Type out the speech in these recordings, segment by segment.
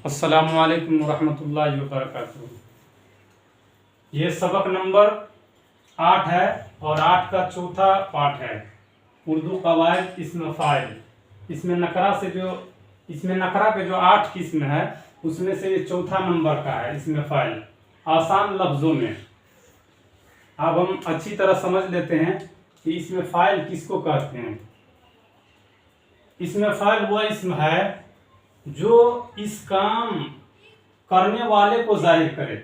अस्सलामुअलैकुम वरहमतुल्लाहि वबरकातुहू। ये सबक नंबर 8 है और 8 का चौथा पाठ है। उर्दू कवायद इसमें फ़ाइल। इसमें नकरा पे जो 8 किस्म है उसमें से ये चौथा नंबर का है। इसमें फ़ाइल आसान लफ्ज़ों में। अब हम अच्छी तरह समझ लेते हैं कि इसमें फ़ाइल किसको कहते हैं। इसमें फ़ाइल वह इसम है जो इस काम करने वाले को जाहिर करे।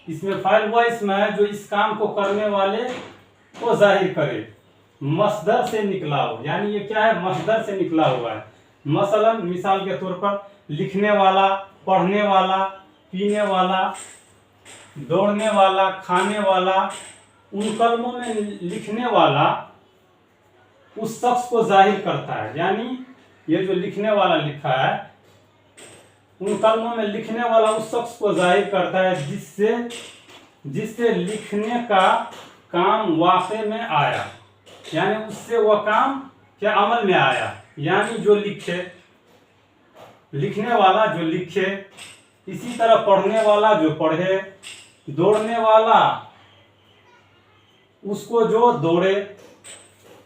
इसमें फ़ाइल वह इसम है जो इस काम को करने वाले को जाहिर करे। मसदर से निकला हो, यानी ये क्या है, मसदर से निकला हुआ है। मसलन मिसाल के तौर पर लिखने वाला, पढ़ने वाला, पीने वाला, दौड़ने वाला, खाने वाला, उन कलमों में लिखने वाला उस शख्स को जाहिर करता है। यानी ये जो लिखने वाला लिखा है, उन कलमों में लिखने वाला उस शख्स को जाहिर करता है जिससे लिखने का काम वाक़े में आया, यानी उससे वह काम क्या अमल में आया। यानी जो लिखे, लिखने वाला जो लिखे, इसी तरह पढ़ने वाला जो पढ़े, दौड़ने वाला उसको जो दौड़े,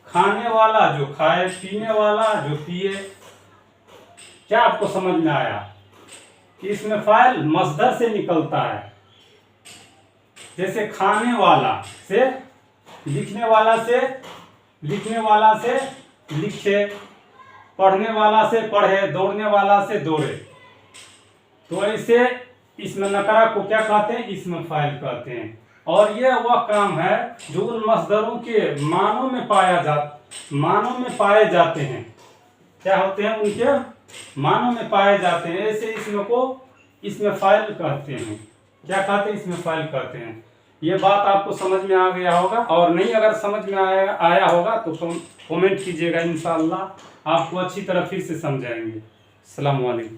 खाने वाला जो खाए, पीने वाला जो पिए। क्या आपको समझ में आया कि इसमें फ़ाइल मसदर से निकलता है। जैसे खाने वाला से, लिखने वाला से, लिखने वाला से लिखे, पढ़ने वाला से पढ़े, दौड़ने वाला से दौड़े। तो ऐसे इसमें नकरा को क्या कहते हैं, इसमें फ़ाइल कहते हैं। और यह वह काम है जो उन मसदरों के मानों में पाए जाते हैं। क्या होते हैं, उनके मानों में पाए जाते हैं। ऐसे इसमें फ़ाइल कहते हैं। क्या कहते हैं, इसमें फ़ाइल कहते हैं। ये बात आपको समझ में आ गया होगा, और नहीं अगर समझ में आया होगा तो कमेंट कीजिएगा। इंशाअल्लाह आपको अच्छी तरह फिर से समझाएंगे। अस्सलामु अलैकुम।